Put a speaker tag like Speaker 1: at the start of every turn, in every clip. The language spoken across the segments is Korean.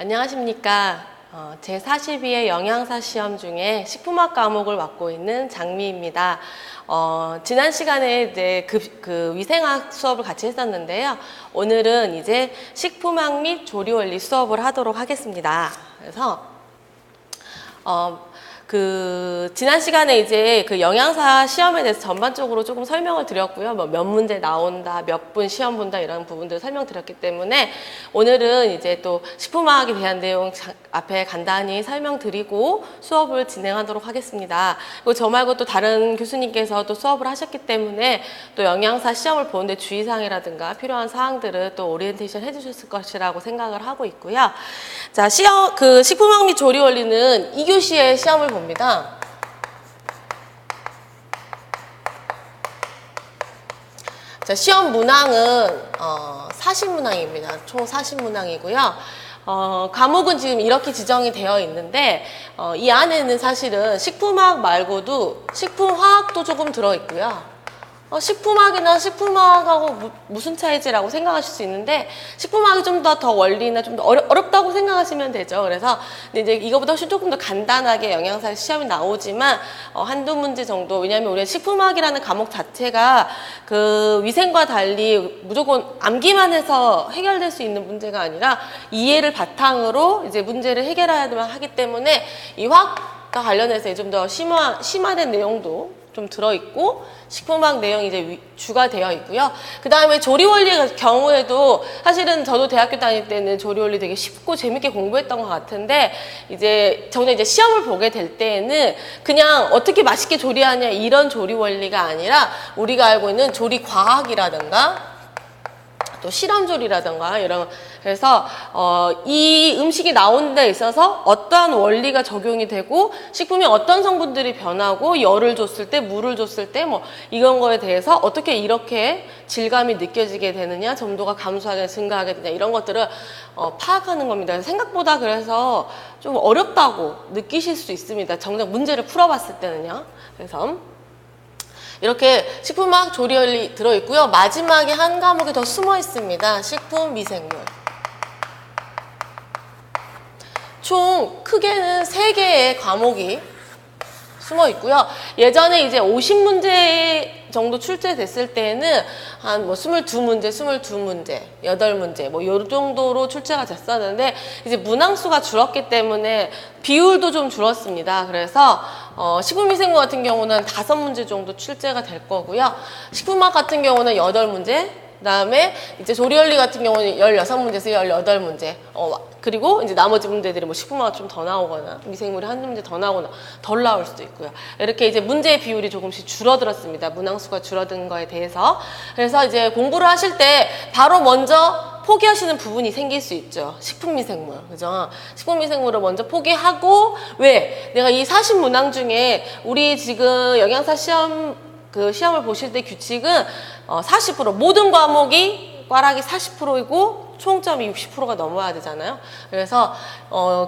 Speaker 1: 안녕하십니까. 제42회 영양사 시험 중에 식품학 과목을 맡고 있는 장미입니다. 지난 시간에 이제 위생학 수업을 같이 했었는데요. 오늘은 이제 식품학 및 조리원리 수업을 하도록 하겠습니다. 그래서 지난 시간에 이제 영양사 시험에 대해서 전반적으로 조금 설명을 드렸고요. 몇 문제 나온다, 몇 분 시험 본다 이런 부분들을 설명드렸기 때문에 오늘은 이제 또 식품화학에 대한 내용 앞에 간단히 설명드리고 수업을 진행하도록 하겠습니다. 그리고 저 말고 또 다른 교수님께서 또 수업을 하셨기 때문에 또 영양사 시험을 보는데 주의사항이라든가 필요한 사항들을 또 오리엔테이션 해주셨을 것이라고 생각을 하고 있고요. 자, 식품화학 및 조리원리는 2교시에 시험을 봅니다. 자, 시험 문항은 40문항입니다. 총 40문항이고요. 과목은 지금 이렇게 지정이 되어 있는데 이 안에는 사실은 식품학 말고도 식품화학도 조금 들어있고요. 식품학이나 식품화학하고 무슨 차이지라고 생각하실 수 있는데 식품학이 좀 더 원리나 좀 더 어렵다고 생각하시면 되죠. 그래서 이제 이거보다 훨씬 조금 더 간단하게 영양사 시험이 나오지만 한두 문제 정도, 왜냐하면 우리 식품학이라는 과목 자체가 위생과 달리 무조건 암기만 해서 해결될 수 있는 문제가 아니라 이해를 바탕으로 이제 문제를 해결해야만 하기 때문에 이 화학과 관련해서 좀 더 심화된 내용도 좀 들어있고 식품학 내용이 이제 주가 되어 있고요. 그 다음에 조리원리 경우에도 사실은 저도 대학교 다닐 때는 조리원리 되게 쉽고 재밌게 공부했던 것 같은데 저는 이제 시험을 보게 될 때에는 그냥 어떻게 맛있게 조리하냐 이런 조리원리가 아니라 우리가 알고 있는 조리과학이라든가 또 실험조리라든가 이런, 그래서 이 음식이 나오는 데 있어서 어떠한 원리가 적용이 되고 식품이 어떤 성분들이 변하고 열을 줬을 때 물을 줬을 때 뭐 이런 거에 대해서 어떻게 이렇게 질감이 느껴지게 되느냐, 점도가 감소하게 증가하게 되냐 이런 것들을 파악하는 겁니다. 생각보다 그래서 좀 어렵다고 느끼실 수 있습니다. 정작 문제를 풀어봤을 때는요. 그래서 이렇게 식품화학 조리원리 들어있고요. 마지막에 한 과목이 더 숨어 있습니다. 식품 미생물. 총 크게는 3개의 과목이 숨어 있고요. 예전에 이제 50문제 정도 출제됐을 때는 한 22문제, 22문제, 8문제 이 정도로 출제가 됐었는데 이제 문항수가 줄었기 때문에 비율도 좀 줄었습니다. 그래서 식품위생물 같은 경우는 5문제 정도 출제가 될 거고요. 식품학 같은 경우는 8문제, 그다음에 이제 조리원리 같은 경우는 16문제에서 18문제. 그리고 이제 나머지 문제들이 식품화가 좀 더 나오거나 미생물이 한두 문제 더 나오거나 덜 나올 수도 있고요. 이렇게 이제 문제의 비율이 조금씩 줄어들었습니다. 문항수가 줄어든 거에 대해서. 그래서 이제 공부를 하실 때 바로 먼저 포기하시는 부분이 생길 수 있죠. 식품미생물, 그죠? 식품미생물을 먼저 포기하고, 왜? 내가 이 40문항 중에 우리 지금 영양사 시험을 보실 때 규칙은 40% 모든 과목이 꽈락이 40%이고 총점이 60%가 넘어야 되잖아요. 그래서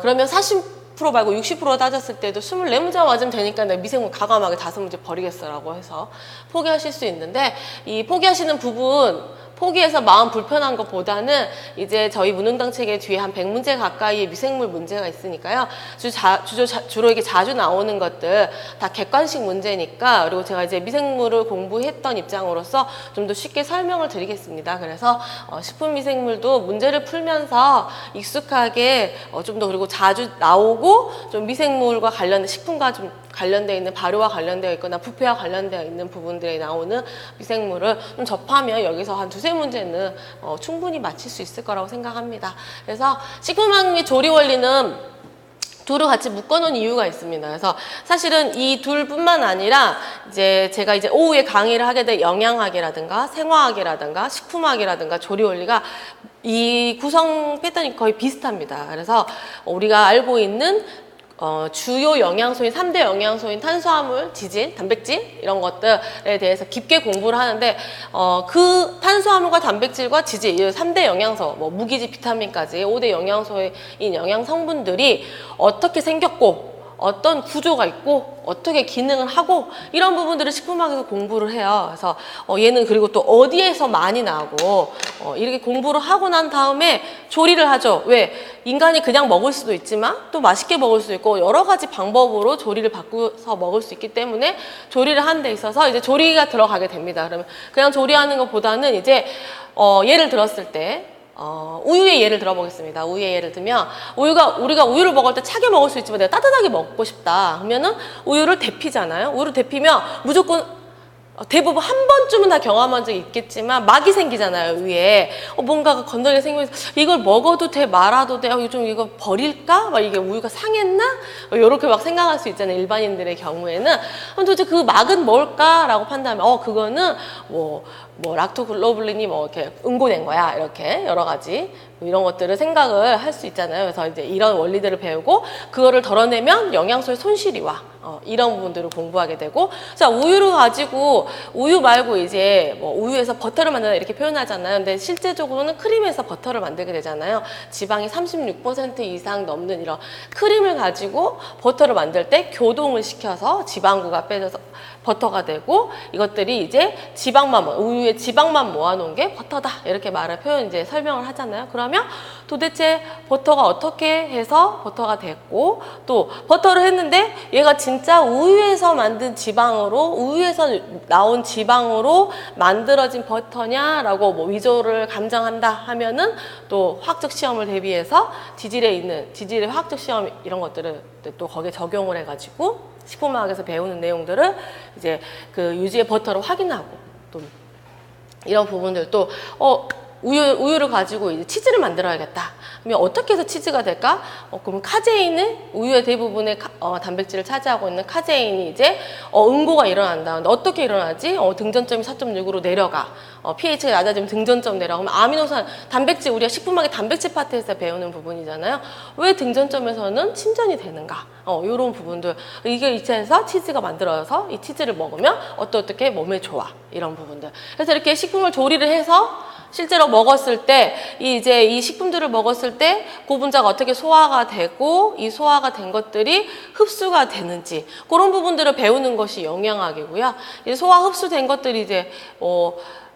Speaker 1: 그러면 40% 말고 60% 따졌을 때도 24문제 맞으면 되니까 내가 미생물 과감하게 5문제 버리겠어라고 해서 포기하실 수 있는데, 이 포기하시는 부분 포기해서 마음 불편한 것보다는 이제 저희 문흥당 책에 뒤에 한 100문제 가까이의 미생물 문제가 있으니까요. 주로 이게 자주 나오는 것들 다 객관식 문제니까, 그리고 제가 이제 미생물을 공부했던 입장으로서 좀 더 쉽게 설명을 드리겠습니다. 그래서 식품 미생물도 문제를 풀면서 익숙하게 좀 더, 그리고 자주 나오고 좀 미생물과 관련된 식품과 좀 관련되어 있는, 발효와 관련되어 있거나 부패와 관련되어 있는 부분들에 나오는 미생물을 좀 접하면 여기서 한 2-3문제는 충분히 맞힐 수 있을 거라고 생각합니다. 그래서 식품학 및 조리원리는 둘을 같이 묶어놓은 이유가 있습니다. 그래서 사실은 이 둘뿐만 아니라 제가 오후에 강의를 하게 될 영양학이라든가 생화학이라든가 식품학이라든가 조리원리가 이 구성 패턴이 거의 비슷합니다. 그래서 우리가 알고 있는 주요 영양소인 3대 영양소인 탄수화물, 지질, 단백질 이런 것들에 대해서 깊게 공부를 하는데 그 탄수화물과 단백질과 지질 이 3대 영양소, 무기질, 비타민까지 5대 영양소인 영양 성분들이 어떻게 생겼고 어떤 구조가 있고 어떻게 기능을 하고 이런 부분들을 식품학에서 공부를 해요. 그래서 얘는 그리고 또 어디에서 많이 나고 이렇게 공부를 하고 난 다음에 조리를 하죠. 왜? 인간이 그냥 먹을 수도 있지만 또 맛있게 먹을 수도 있고 여러 가지 방법으로 조리를 바꾸서 먹을 수 있기 때문에 조리를 하는 데 있어서 이제 조리가 들어가게 됩니다. 그러면 그냥 조리하는 것보다는 이제 예를 들었을 때 우유의 예를 들어보겠습니다. 우유의 예를 들면 우리가 우유를 먹을 때 차게 먹을 수 있지만 내가 따뜻하게 먹고 싶다 그러면은 우유를 데피잖아요. 우유를 데피면 무조건 대부분 한 번쯤은 다 경험한 적이 있겠지만 막이 생기잖아요. 위에 뭔가가 건더기가 생기면서 이걸 먹어도 돼 말아도 돼 좀 이거 버릴까? 막 이게 우유가 상했나? 이렇게 막 생각할 수 있잖아요. 일반인들의 경우에는 그럼 도대체 그 막은 뭘까라고 판단하면 그거는 뭐 락토글로불린이 뭐 이렇게 응고된 거야 이렇게 여러 가지 이런 것들을 생각을 할 수 있잖아요. 그래서 이제 이런 원리들을 배우고 그거를 덜어내면 영양소의 손실이 와. 이런 부분들을 공부하게 되고 자 우유를 가지고 우유 말고 이제 뭐 우유에서 버터를 만든다 이렇게 표현하잖아요. 근데 실제적으로는 크림에서 버터를 만들게 되잖아요. 지방이 36% 이상 넘는 이런 크림을 가지고 버터를 만들 때 교동을 시켜서 지방구가 빼져서 버터가 되고 이것들이 이제 우유에 지방만 모아놓은 게 버터다 이렇게 이제 설명을 하잖아요. 그러면 도대체 버터가 어떻게 해서 버터가 됐고 또 버터를 했는데 얘가 진짜 우유에서 만든 지방으로 우유에서 나온 지방으로 만들어진 버터냐라고 뭐 위조를 감정한다 하면은 또 화학적 시험을 대비해서 지질의 화학적 시험 이런 것들을 또 거기에 적용을 해가지고 식품화학에서 배우는 내용들을 이제 그 유지의 버터로 확인하고 또 이런 부분들 또 우유를 가지고 이제 치즈를 만들어야겠다. 그러면 어떻게 해서 치즈가 될까? 그러면 카제인은 우유의 대부분의 단백질을 차지하고 있는 카제인이 이제 응고가 일어난다. 근데 어떻게 일어나지? 등전점이 4.6으로 내려가. pH가 낮아지면 등전점 내려가. 그러면 아미노산, 단백질, 우리가 식품학의 단백질 파트에서 배우는 부분이잖아요. 왜 등전점에서는 침전이 되는가? 이런 부분들. 이게 이체해서 치즈가 만들어져서 이 치즈를 먹으면 어떻게 몸에 좋아. 이런 부분들. 그래서 이렇게 식품을 조리를 해서 실제로 먹었을 때 이 식품들을 먹었을 때 고분자가 어떻게 소화가 되고 이 소화가 된 것들이 흡수가 되는지 그런 부분들을 배우는 것이 영양학이고요. 소화 흡수된 것들이 이제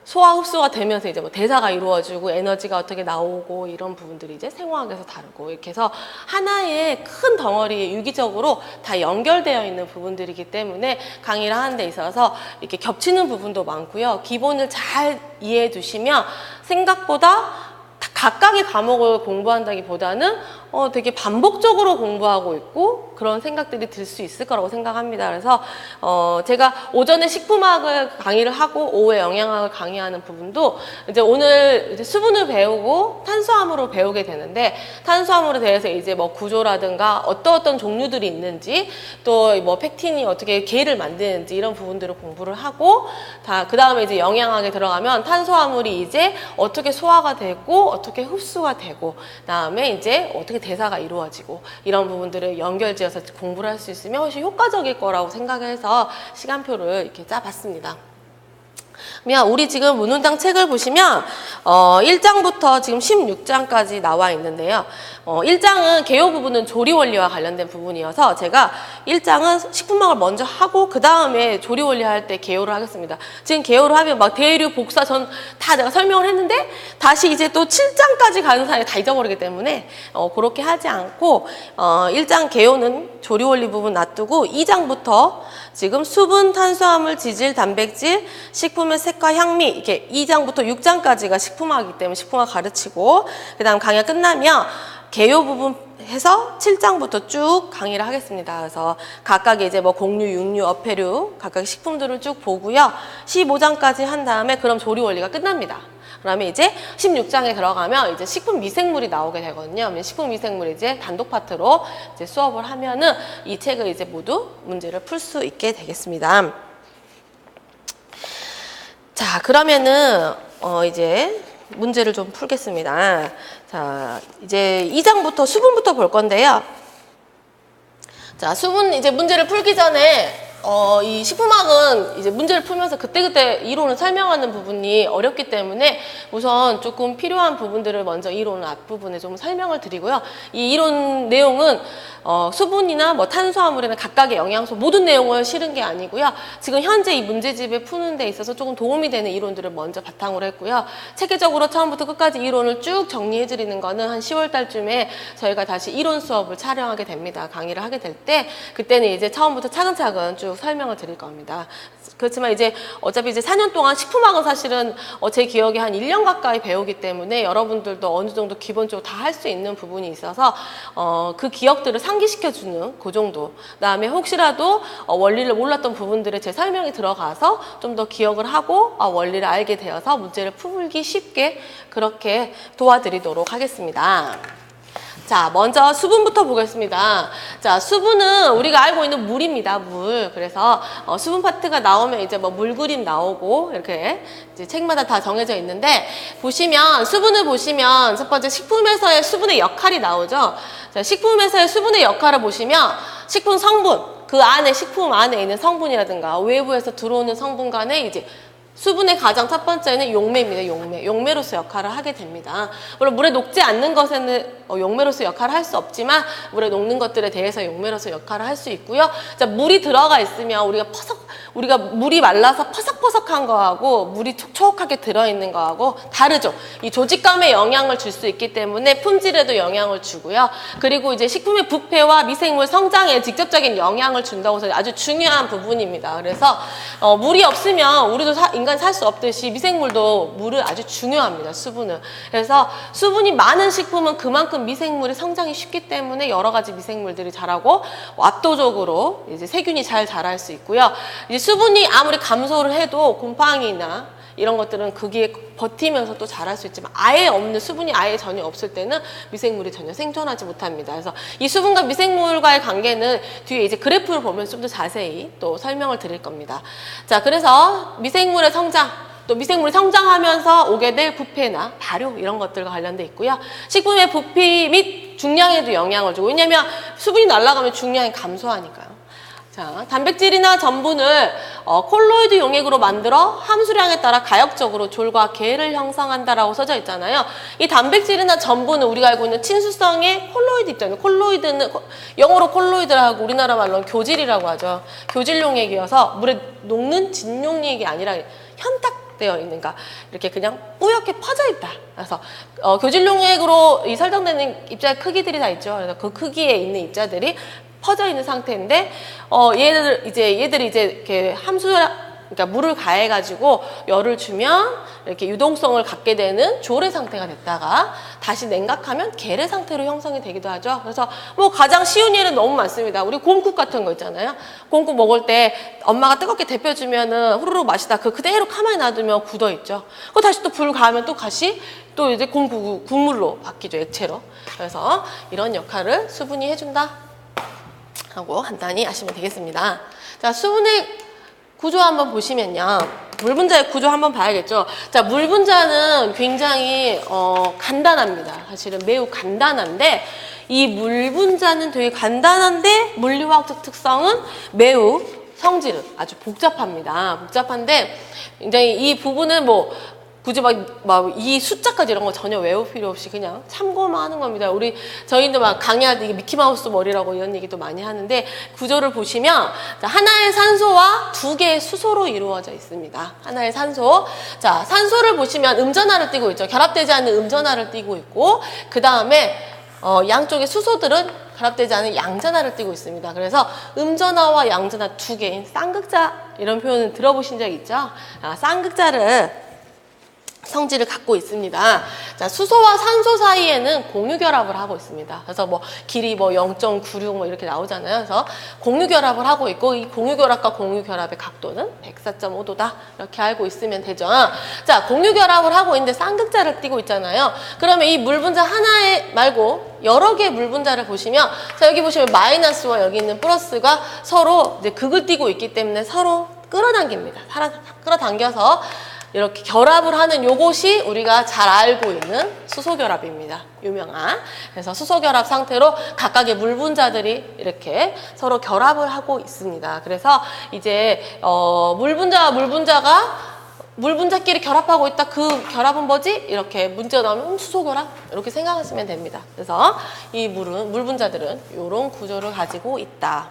Speaker 1: 소화 흡수가 되면서 이제 뭐 대사가 이루어지고 에너지가 어떻게 나오고 이런 부분들이 이제 생화학에서 다르고 이렇게 해서 하나의 큰 덩어리에 유기적으로 다 연결되어 있는 부분들이기 때문에 강의를 하는 데 있어서 이렇게 겹치는 부분도 많고요. 기본을 잘 이해해 두시면 생각보다 각각의 과목을 공부한다기보다는 되게 반복적으로 공부하고 있고 그런 생각들이 들 수 있을 거라고 생각합니다. 그래서 제가 오전에 식품학을 강의를 하고 오후에 영양학을 강의하는 부분도 이제 오늘 이제 수분을 배우고 탄수화물을 배우게 되는데 탄수화물에 대해서 이제 뭐 구조라든가 어떤 종류들이 있는지 또 뭐 팩틴이 어떻게 계를 만드는지 이런 부분들을 공부를 하고 그 다음에 이제 영양학에 들어가면 탄수화물이 이제 어떻게 소화가 되고 어떻게 흡수가 되고 그다음에 이제 어떻게 대사가 이루어지고 이런 부분들을 연결지어서 공부를 할 수 있으면 훨씬 효과적일 거라고 생각해서 시간표를 이렇게 짜봤습니다. 그러면 우리 지금 문훈장 책을 보시면 1장부터 지금 16장까지 나와 있는데요. 1장은 개요 부분은 조리 원리와 관련된 부분이어서 제가 1장은 식품학을 먼저 하고 그 다음에 조리 원리 할 때 개요를 하겠습니다. 지금 개요를 하면 막 대류, 복사 전 다 내가 설명을 했는데 다시 이제 또 7장까지 가는 사이에 다 잊어버리기 때문에 그렇게 하지 않고 1장 개요는 조리 원리 부분 놔두고 2장부터 지금 수분, 탄수화물, 지질, 단백질, 식품의 색과 향미 이렇게 2장부터 6장까지가 식품학이기 때문에 식품학 가르치고 그 다음 강의가 끝나면 개요 부분 해서 7장부터 쭉 강의를 하겠습니다. 그래서 각각 이제 뭐 곡류, 육류, 어패류 각각 식품들을 쭉 보고요. 15장까지 한 다음에 그럼 조리 원리가 끝납니다. 그러면 이제 16장에 들어가면 이제 식품 미생물이 나오게 되거든요. 식품 미생물이 이제 단독 파트로 이제 수업을 하면은 이 책을 이제 모두 문제를 풀 수 있게 되겠습니다. 자, 그러면은 이제 문제를 좀 풀겠습니다. 자, 이제 2장부터 수분부터 볼 건데요. 자, 수분 이제 문제를 풀기 전에 이 식품학은 이제 문제를 풀면서 그때그때 이론을 설명하는 부분이 어렵기 때문에 우선 조금 필요한 부분들을 먼저 이론 앞부분에 좀 설명을 드리고요. 이 이론 내용은 수분이나 뭐 탄수화물이나 각각의 영양소 모든 내용을 실은 게 아니고요. 지금 현재 이 문제집을 푸는 데 있어서 조금 도움이 되는 이론들을 먼저 바탕으로 했고요. 체계적으로 처음부터 끝까지 이론을 쭉 정리해 드리는 거는 한 10월 달쯤에 저희가 다시 이론 수업을 촬영하게 됩니다. 강의를 하게 될 때 그때는 이제 처음부터 차근차근 쭉 설명을 드릴 겁니다. 그렇지만 이제 어차피 이제 4년 동안 식품학은 사실은 제 기억에 한 1년 가까이 배우기 때문에 여러분들도 어느 정도 기본적으로 다 할 수 있는 부분이 있어서 그 기억들을 상기시켜주는 그 정도. 그다음에 혹시라도 원리를 몰랐던 부분들에 제 설명이 들어가서 좀 더 기억을 하고 원리를 알게 되어서 문제를 풀기 쉽게 그렇게 도와드리도록 하겠습니다. 자, 먼저 수분부터 보겠습니다. 자, 수분은 우리가 알고 있는 물입니다. 물. 그래서 수분 파트가 나오면 이제 뭐 물 그림 나오고 이렇게 이제 책마다 다 정해져 있는데 보시면 수분을 보시면 첫 번째 식품에서의 수분의 역할이 나오죠. 자, 식품에서의 수분의 역할을 보시면 식품 성분, 그 안에 식품 안에 있는 성분이라든가 외부에서 들어오는 성분 간에 이제 수분의 가장 첫 번째는 용매입니다. 용매. 용매로서 역할을 하게 됩니다. 물론 물에 녹지 않는 것에는 용매로서 역할을 할 수 없지만 물에 녹는 것들에 대해서 용매로서 역할을 할 수 있고요. 자, 물이 들어가 있으면 우리가 물이 말라서 퍼석퍼석한 거하고 물이 촉촉하게 들어있는 거하고 다르죠. 이 조직감에 영향을 줄 수 있기 때문에 품질에도 영향을 주고요. 그리고 이제 식품의 부패와 미생물 성장에 직접적인 영향을 준다고 해서 아주 중요한 부분입니다. 그래서 물이 없으면 우리도 인간 살 수 없듯이 미생물도 물을 아주 중요합니다. 수분을. 그래서 수분이 많은 식품은 그만큼 미생물의 성장이 쉽기 때문에 여러 가지 미생물들이 자라고 압도적으로 이제 세균이 잘 자랄 수 있고요. 이제 수분이 아무리 감소를 해도 곰팡이나 이런 것들은 거기에 버티면서 또 자랄 수 있지만 아예 없는 수분이 아예 전혀 없을 때는 미생물이 전혀 생존하지 못합니다. 그래서 이 수분과 미생물과의 관계는 뒤에 이제 그래프를 보면 좀 더 자세히 또 설명을 드릴 겁니다. 자, 그래서 미생물의 성장, 또 미생물이 성장하면서 오게 될 부패나 발효 이런 것들과 관련돼 있고요. 식품의 부피 및 중량에도 영향을 주고 왜냐하면 수분이 날아가면 중량이 감소하니까요. 자, 단백질이나 전분을 콜로이드 용액으로 만들어 함수량에 따라 가역적으로 졸과 계를 형성한다라고 써져 있잖아요. 이 단백질이나 전분은 우리가 알고 있는 친수성의 콜로이드 있잖아요. 콜로이드는 영어로 콜로이드라고 우리나라 말로는 교질이라고 하죠. 교질 용액이어서 물에 녹는 진 용액이 아니라 현탁되어 있는가 이렇게 그냥 뿌옇게 퍼져 있다. 그래서 교질 용액으로 이 설정되는 입자 크기들이 다 있죠. 그래서 그 크기에 있는 입자들이 퍼져 있는 상태인데 얘들이 이제 이렇게 그러니까 물을 가해가지고 열을 주면 이렇게 유동성을 갖게 되는 졸의 상태가 됐다가 다시 냉각하면 계래 상태로 형성이 되기도 하죠. 그래서 뭐 가장 쉬운 예는 너무 많습니다. 우리 곰국 같은 거 있잖아요. 곰국 먹을 때 엄마가 뜨겁게 데펴주면은 후루룩 마시다 그대로 가만히 놔두면 굳어 있죠. 그 다시 또 불 가하면 또 다시 또 이제 국물로 바뀌죠. 액체로. 그래서 이런 역할을 수분이 해준다 하고 간단히 아시면 되겠습니다. 자, 수분의 구조 한번 보시면요. 물 분자의 구조 한번 봐야겠죠. 자, 물 분자는 굉장히 간단합니다. 사실은 매우 간단한데 이 물 분자는 되게 간단한데 물리화학적 특성은 매우 성질은 아주 복잡합니다. 복잡한데 굉장히 이 부분은 뭐 굳이 막 이 숫자까지 이런 거 전혀 외울 필요 없이 그냥 참고만 하는 겁니다. 저희도 막 강의할 때 이게 미키마우스 머리라고 이런 얘기도 많이 하는데 구조를 보시면 하나의 산소와 두 개의 수소로 이루어져 있습니다. 하나의 산소. 자, 산소를 보시면 음전하를 띠고 있죠. 결합되지 않는 음전하를 띠고 있고 그 다음에 양쪽의 수소들은 결합되지 않은 양전하를 띠고 있습니다. 그래서 음전하와 양전하 두 개인 쌍극자 이런 표현을 들어보신 적 있죠? 쌍극자를 성질을 갖고 있습니다. 자, 수소와 산소 사이에는 공유결합을 하고 있습니다. 그래서 뭐 길이 뭐 0.96 뭐 이렇게 나오잖아요. 그래서 공유결합을 하고 있고 이 공유결합과 공유결합의 각도는 104.5도다. 이렇게 알고 있으면 되죠. 자, 공유결합을 하고 있는데 쌍극자를 띠고 있잖아요. 그러면 이 물분자 하나에 말고 여러 개의 물분자를 보시면 자, 여기 보시면 마이너스와 여기 있는 플러스가 서로 이제 극을 띠고 있기 때문에 서로 끌어당깁니다. 끌어당겨서 이렇게 결합을 하는 요것이 우리가 잘 알고 있는 수소결합입니다. 유명한. 그래서 수소결합 상태로 각각의 물 분자들이 이렇게 서로 결합을 하고 있습니다. 그래서 이제 물 분자와 물 분자가 물 분자끼리 결합하고 있다. 그 결합은 뭐지? 이렇게 문제가 나오면 수소결합 이렇게 생각하시면 됩니다. 그래서 이 물 분자들은 이런 구조를 가지고 있다.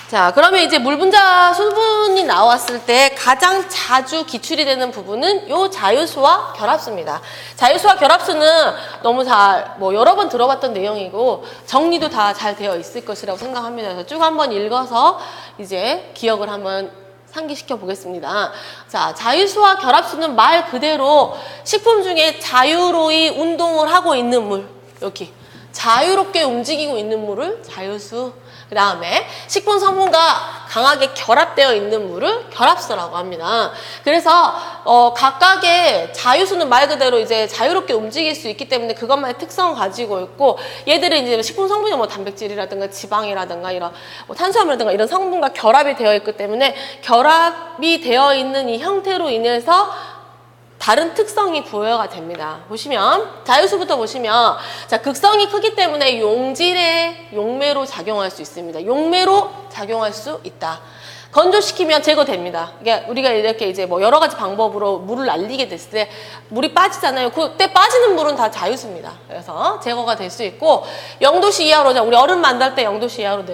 Speaker 1: 자, 그러면 이제 물 분자 수분이 나왔을 때 가장 자주 기출이 되는 부분은 요 자유수와 결합수입니다. 자유수와 결합수는 너무 잘 여러 번 들어봤던 내용이고 정리도 다 잘 되어 있을 것이라고 생각합니다. 그래서 쭉 한번 읽어서 이제 기억을 한번 상기시켜 보겠습니다. 자, 자유수와 결합수는 말 그대로 식품 중에 자유로이 운동을 하고 있는 물, 여기 자유롭게 움직이고 있는 물을 자유수, 그 다음에 식품 성분과 강하게 결합되어 있는 물을 결합수라고 합니다. 그래서 각각의 자유수는 말 그대로 이제 자유롭게 움직일 수 있기 때문에 그것만의 특성을 가지고 있고, 얘들은 이제 식품 성분이 단백질이라든가 지방이라든가 이런 탄수화물이라든가 이런 성분과 결합이 되어 있기 때문에 결합이 되어 있는 이 형태로 인해서 다른 특성이 부여가 됩니다. 보시면 자유수부터 보시면, 자, 극성이 크기 때문에 용질의 용매로 작용할 수 있습니다. 용매로 작용할 수 있다. 건조시키면 제거됩니다. 이게 우리가 이렇게 이제 여러 가지 방법으로 물을 날리게 됐을 때 물이 빠지잖아요. 그때 빠지는 물은 다 자유수입니다. 그래서 제거가 될 수 있고, 0도씨 이하로, 우리 얼음 만들 때 0도씨 이하로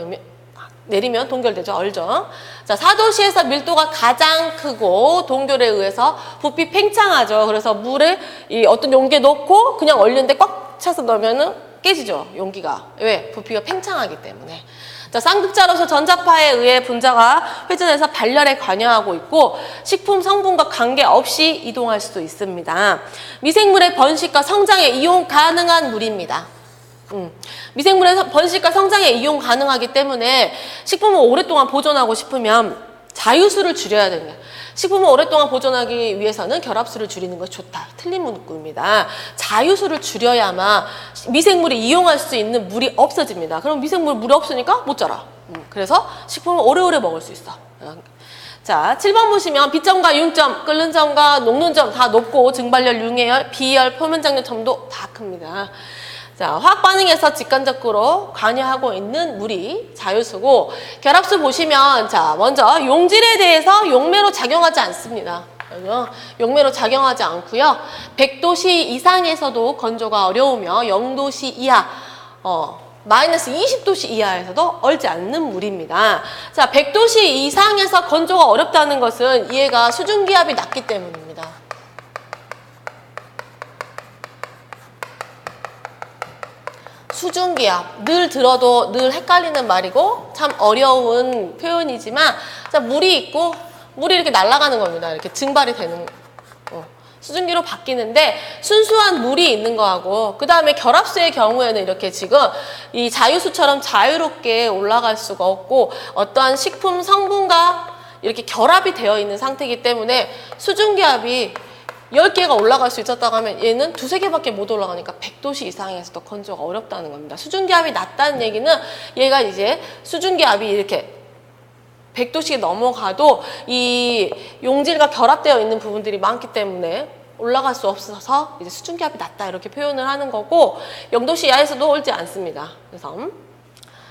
Speaker 1: 내리면 동결되죠. 얼죠. 자, 4도씨에서 밀도가 가장 크고 동결에 의해서 부피 팽창하죠. 그래서 물을 이 어떤 용기에 넣고 그냥 얼리는데 꽉 차서 넣으면은 깨지죠. 용기가. 왜? 부피가 팽창하기 때문에. 자, 쌍극자로서 전자파에 의해 분자가 회전해서 발열에 관여하고 있고 식품 성분과 관계없이 이동할 수도 있습니다. 미생물의 번식과 성장에 이용 가능한 물입니다. 미생물의 번식과 성장에 이용 가능하기 때문에 식품을 오랫동안 보존하고 싶으면 자유수를 줄여야 됩니다. 식품을 오랫동안 보존하기 위해서는 결합수를 줄이는 것이 좋다. 틀린 문구입니다. 자유수를 줄여야만 미생물이 이용할 수 있는 물이 없어집니다. 그럼 미생물 물이 없으니까 못 자라. 그래서 식품을 오래오래 먹을 수 있어. 자, 7번 보시면 비점과 유증점, 끓는 점과 녹는 점 다 높고 증발열, 융해열, 비열, 표면장력 점도 다 큽니다. 자, 화학 반응에서 직간접으로 관여하고 있는 물이 자유수고, 결합수 보시면, 자, 먼저 용질에 대해서 용매로 작용하지 않습니다. 용매로 작용하지 않고요. 100도씨 이상에서도 건조가 어려우며 0도씨 이하, 마이너스 20도씨 이하에서도 얼지 않는 물입니다. 자, 100도씨 이상에서 건조가 어렵다는 것은 얘가 수증기압이 낮기 때문입니다. 수증기압, 늘 들어도 늘 헷갈리는 말이고 참 어려운 표현이지만, 자, 물이 있고 물이 이렇게 날아가는 겁니다. 이렇게 증발이 되는 수증기로 바뀌는데, 순수한 물이 있는 거하고 그 다음에 결합수의 경우에는 이렇게 지금 이 자유수처럼 자유롭게 올라갈 수가 없고 어떠한 식품 성분과 이렇게 결합이 되어 있는 상태이기 때문에 수증기압이 10개가 올라갈 수 있었다고 하면 얘는 2~3개밖에 못 올라가니까 100도씨 이상에서도 건조가 어렵다는 겁니다. 수증기압이 낮다는 얘기는 얘가 이제 수증기압이 이렇게 100도씩 넘어가도 이 용질과 결합되어 있는 부분들이 많기 때문에 올라갈 수 없어서 이제 수증기압이 낮다 이렇게 표현을 하는 거고, 0도씨 이하에서도 얼지 않습니다. 그래서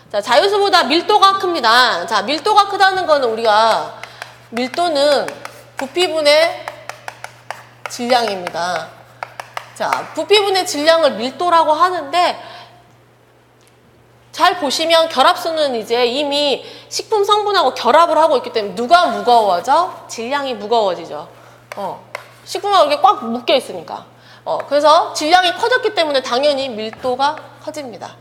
Speaker 1: 자, 자유수보다 밀도가 큽니다. 자, 밀도가 크다는 거는 우리가 밀도는 부피분의 질량입니다. 자, 부피분의 질량을 밀도라고 하는데, 잘 보시면 결합수는 이제 이미 식품 성분하고 결합을 하고 있기 때문에 누가 무거워져? 질량이 무거워지죠. 식품하고 이렇게 꽉 묶여 있으니까. 그래서 질량이 커졌기 때문에 당연히 밀도가 커집니다.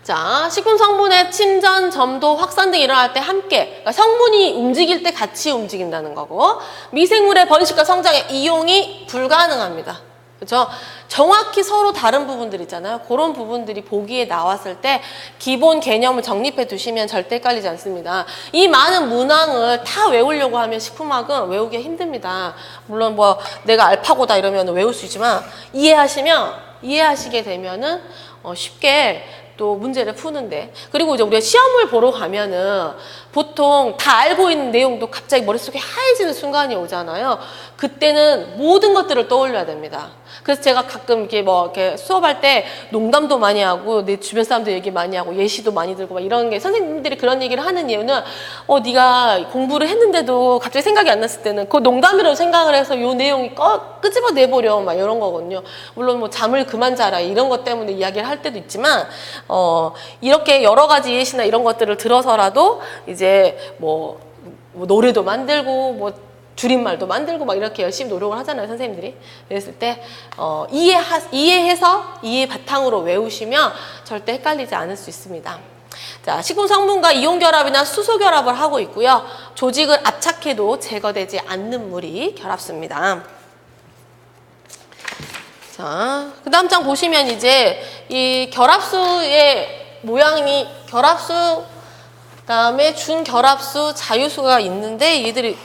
Speaker 1: 자, 식품 성분의 침전, 점도, 확산 등이 일어날 때 함께, 그러니까 성분이 움직일 때 같이 움직인다는 거고, 미생물의 번식과 성장에 이용이 불가능합니다. 그렇죠? 정확히 서로 다른 부분들 있잖아요. 그런 부분들이 보기에 나왔을 때 기본 개념을 정립해 두시면 절대 헷갈리지 않습니다. 이 많은 문항을 다 외우려고 하면 식품학은 외우기가 힘듭니다. 물론 내가 알파고다 이러면 외울 수 있지만 이해하시게 되면은 쉽게 또 문제를 푸는데, 그리고 이제 우리가 시험을 보러 가면은 보통 다 알고 있는 내용도 갑자기 머릿속에 하얘지는 순간이 오잖아요. 그때는 모든 것들을 떠올려야 됩니다. 그래서 제가 가끔 이렇게 수업할 때 농담도 많이 하고 내 주변 사람들 얘기 많이 하고 예시도 많이 들고 막 이런 게, 선생님들이 그런 얘기를 하는 이유는 네가 공부를 했는데도 갑자기 생각이 안 났을 때는 그 농담이라고 생각을 해서 요 내용이 끄집어 내버려 막 이런 거거든요. 물론 뭐 잠을 그만 자라 이런 것 때문에 이야기를 할 때도 있지만 이렇게 여러 가지 예시나 이런 것들을 들어서라도 이제 뭐 노래도 만들고 뭐 줄임말도 만들고 막 이렇게 열심히 노력을 하잖아요, 선생님들이. 그랬을 때 이해해서 이해 바탕으로 외우시면 절대 헷갈리지 않을 수 있습니다. 자, 식품 성분과 이온 결합이나 수소 결합을 하고 있고요. 조직을 압착해도 제거되지 않는 물이 결합수입니다. 자, 그 다음 장 보시면 이제 이 결합수의 모양이 결합수, 그다음에 준결합수, 자유수가 있는데 얘들이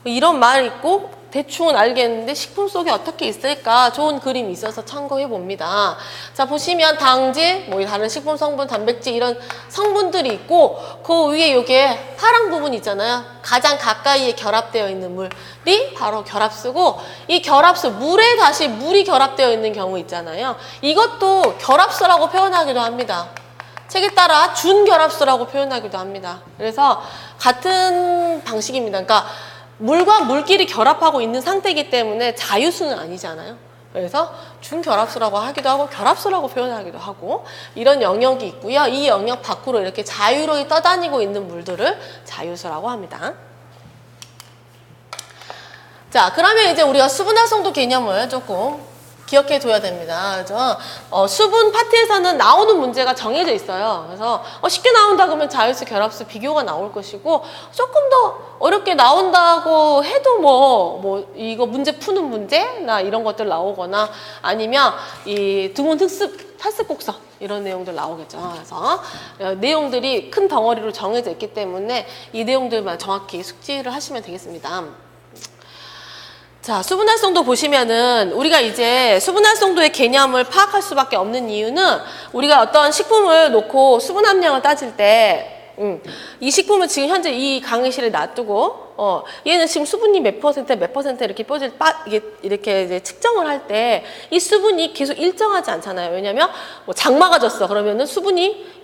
Speaker 1: 이런 말 있고 대충은 알겠는데 식품 속에 어떻게 있을까? 좋은 그림이 있어서 참고해 봅니다. 자, 보시면 당질, 뭐 다른 식품 성분, 단백질 이런 성분들이 있고 그 위에 요게 파란 부분 있잖아요. 가장 가까이에 결합되어 있는 물이 바로 결합수고, 이 결합수, 물에 다시 물이 결합되어 있는 경우 있잖아요. 이것도 결합수라고 표현하기도 합니다. 책에 따라 준결합수라고 표현하기도 합니다. 그래서 같은 방식입니다. 그러니까 물과 물끼리 결합하고 있는 상태이기 때문에 자유수는 아니잖아요. 그래서 준결합수라고 하기도 하고 결합수라고 표현하기도 하고 이런 영역이 있고요. 이 영역 밖으로 이렇게 자유로이 떠다니고 있는 물들을 자유수라고 합니다. 자, 그러면 이제 우리가 수분 활성도 개념을 조금 기억해 둬야 됩니다. 그죠? 수분 파트에서는 나오는 문제가 정해져 있어요. 그래서 쉽게 나온다 그러면 자유수, 결합수 비교가 나올 것이고, 조금 더 어렵게 나온다고 해도 뭐 이거 문제 푸는 문제나 이런 것들 나오거나 아니면 이 등원 학습 곡선 이런 내용들 나오겠죠. 그래서 내용들이 큰 덩어리로 정해져 있기 때문에 이 내용들만 정확히 숙지를 하시면 되겠습니다. 자, 수분활성도 보시면은 우리가 이제 수분활성도의 개념을 파악할 수밖에 없는 이유는 우리가 어떤 식품을 놓고 수분 함량을 따질 때 이 식품을 지금 현재 이 강의실에 놔두고 얘는 지금 수분이 몇 퍼센트 이렇게 이렇게 이제 측정을 할 때 이 수분이 계속 일정하지 않잖아요. 왜냐면 뭐 장마가 졌어 그러면은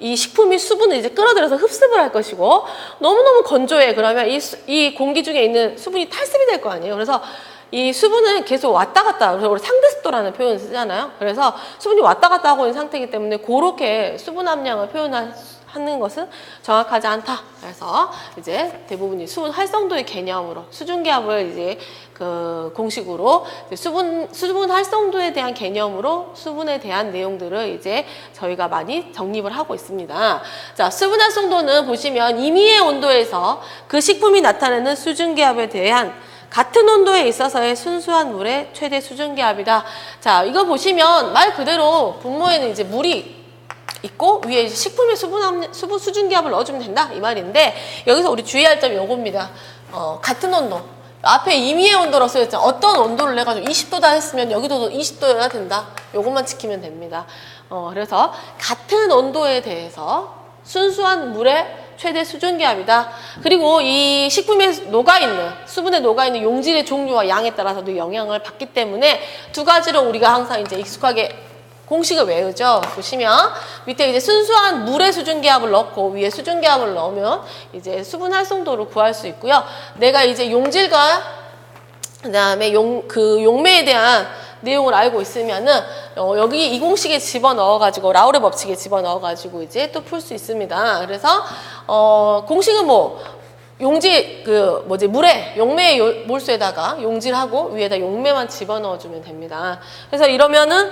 Speaker 1: 이 식품이 수분을 이제 끌어들여서 흡습을 할 것이고, 너무너무 건조해 그러면 이 공기 중에 있는 수분이 탈습이 될 거 아니에요. 그래서 이 수분은 계속 왔다 갔다, 그래서 우리 상대습도라는 표현을 쓰잖아요. 그래서 수분이 왔다 갔다 하고 있는 상태이기 때문에 그렇게 수분 함량을 하는 것은 정확하지 않다. 그래서 이제 대부분이 수분 활성도의 개념으로 수준기압을 이제 그 공식으로 수분 활성도에 대한 개념으로 수분에 대한 내용들을 이제 저희가 많이 정립을 하고 있습니다. 자, 수분 활성도는 보시면 임의의 온도에서 그 식품이 나타내는 수준기압에 대한 같은 온도에 있어서의 순수한 물의 최대 수준기압이다. 자, 이거 보시면 말 그대로 분모에는 이제 물이 있고 위에 이제 식품의 수분 수준기압을 넣어주면 된다 이 말인데, 여기서 우리 주의할 점이 요겁니다. 같은 온도, 앞에 임의의 온도로 쓰였죠. 어떤 온도를 해가지고 20도다 했으면 여기도 20도여야 된다. 요것만 지키면 됩니다. 그래서 같은 온도에 대해서 순수한 물의 최대 수준기압이다. 그리고 이 식품에 수분에 녹아있는 용질의 종류와 양에 따라서도 영향을 받기 때문에 두 가지로 우리가 항상 이제 익숙하게 공식을 외우죠. 보시면 밑에 이제 순수한 물의 수준기압을 넣고 위에 수준기압을 넣으면 이제 수분 활성도를 구할 수 있고요. 내가 이제 용질과 그다음에 용매에 대한 내용을 알고 있으면은 여기 이 공식에 집어넣어가지고 라우르 법칙에 집어넣어가지고 이제 또 풀 수 있습니다. 그래서 공식은 용매의 몰수에다가 용질하고 위에다 용매만 집어넣어주면 됩니다. 그래서 이러면은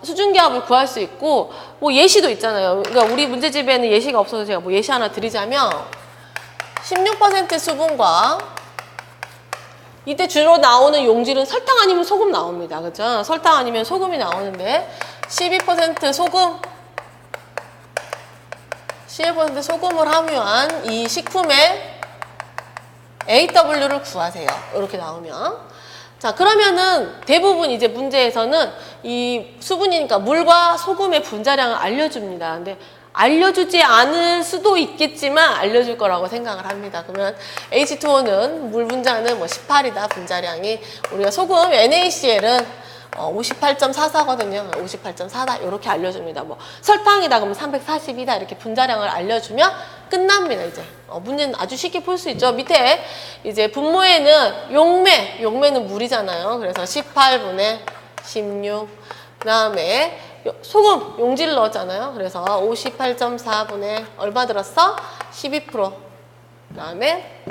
Speaker 1: 수준기압을 구할 수 있고, 뭐 예시도 있잖아요. 그러니까 우리 문제집에는 예시가 없어서 제가 뭐 예시 하나 드리자면 16% 수분과 이때 주로 나오는 용질은 설탕 아니면 소금 나옵니다. 그죠? 설탕 아니면 소금이 나오는데 12% 소금, 11% 소금을 함유한 이 식품의 AW를 구하세요. 이렇게 나오면. 자, 그러면은 대부분 이제 문제에서는 이 수분이니까 물과 소금의 분자량을 알려줍니다. 근데 알려주지 않을 수도 있겠지만 알려줄 거라고 생각을 합니다. 그러면 H2O는 물 분자는 뭐 18이다, 분자량이. 우리가 소금 NaCl은 58.44거든요. 58.4다 이렇게 알려줍니다. 뭐 설탕이다 그러면 340이다 이렇게 분자량을 알려주면 끝납니다. 이제 문제는 아주 쉽게 풀 수 있죠. 밑에 이제 분모에는 용매는 물이잖아요. 그래서 18분의 16 그다음에 소금 용지를 넣었잖아요. 그래서 58.4분의 얼마 들었어? 12%. 그다음에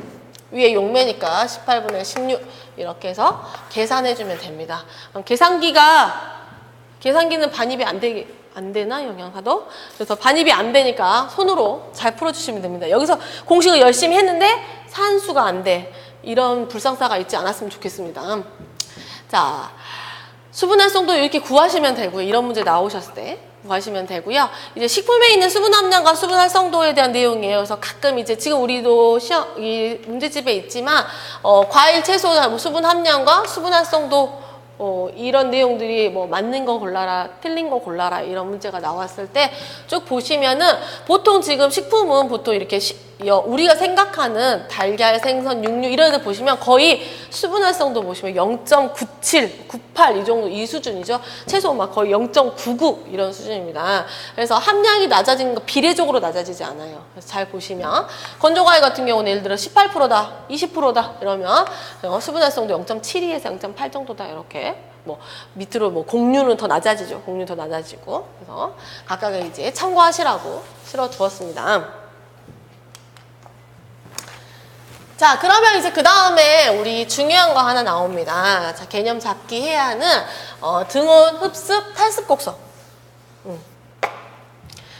Speaker 1: 위에 용매니까 18분의 16 이렇게 해서 계산해주면 됩니다. 그럼 계산기는 반입이 안 되나 영양사도? 그래서 반입이 안 되니까 손으로 잘 풀어주시면 됩니다. 여기서 공식을 열심히 했는데 산수가 안 돼. 이런 불상사가 있지 않았으면 좋겠습니다. 자, 수분 활성도 이렇게 구하시면 되고요. 이런 문제 나오셨을 때 구하시면 되고요. 이제 식품에 있는 수분 함량과 수분 활성도에 대한 내용이에요. 그래서 가끔 이제 지금 우리도 이 문제집에 있지만 과일, 채소, 수분 함량과 수분 활성도 이런 내용들이 뭐 맞는 거 골라라, 틀린 거 골라라 이런 문제가 나왔을 때 쭉 보시면은 보통 지금 식품은 보통 이렇게 우리가 생각하는 달걀, 생선, 육류 이런 데 보시면 거의 수분 활성도 보시면 0.97, 98 이 정도 이 수준이죠. 채소 막 거의 0.99 이런 수준입니다. 그래서 함량이 낮아지는 거 비례적으로 낮아지지 않아요. 그래서 잘 보시면 건조과일 같은 경우는 예를 들어 18%다, 20%다 이러면 수분 활성도 0.72에서 0.8 정도다 이렇게. 뭐 밑으로 뭐 곡류는 더 낮아지죠. 곡류 더 낮아지고. 그래서 각각의 이제 참고하시라고 실어 두었습니다. 자, 그러면 이제 그 다음에 우리 중요한 거 하나 나옵니다. 자, 개념 잡기 해야 하는 등온, 흡습, 탈습 곡선.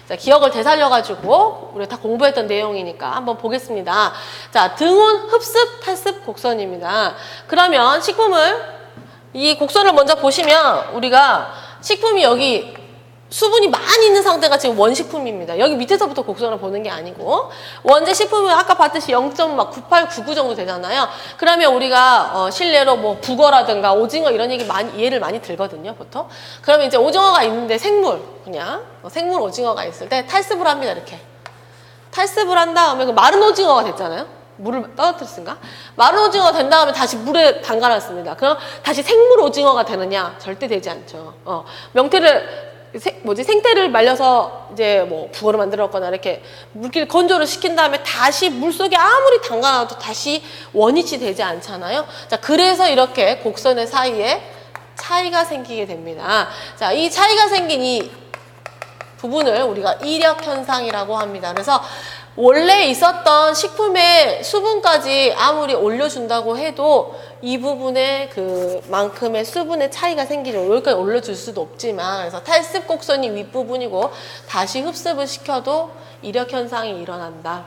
Speaker 1: 자, 기억을 되살려가지고 우리가 다 공부했던 내용이니까 한번 보겠습니다. 자, 등온, 흡습, 탈습 곡선입니다. 그러면 식품을 이 곡선을 먼저 보시면 우리가 식품이 여기 수분이 많이 있는 상태가 지금 원식품입니다. 여기 밑에서부터 곡선을 보는 게 아니고 원재 식품은 아까 봤듯이 0.98, 99 정도 되잖아요. 그러면 우리가 실례로 뭐 북어라든가 오징어 이런 예를 많이 들거든요, 보통. 그러면 이제 오징어가 있는데 생물 오징어가 있을 때 탈습을 합니다, 이렇게. 탈습을 한 다음에 그 마른 오징어가 됐잖아요. 물을 떨어뜨렸습니까? 마른 오징어가 된 다음에 다시 물에 담가놨습니다. 그럼 다시 생물 오징어가 되느냐? 절대 되지 않죠. 생태를 말려서 이제 뭐 북어를 만들었거나 이렇게 물기를 건조를 시킨 다음에 다시 물속에 아무리 담가놔도 다시 원위치 되지 않잖아요. 자, 그래서 이렇게 곡선의 사이에 차이가 생기게 됩니다. 자, 이 차이가 생긴 이 부분을 우리가 이력 현상이라고 합니다. 그래서 원래 있었던 식품의 수분까지 아무리 올려준다고 해도 이 부분에 그만큼의 수분의 차이가 생기죠. 여기까지 올려줄 수도 없지만, 그래서 탈습 곡선이 윗부분이고 다시 흡습을 시켜도 이력 현상이 일어난다.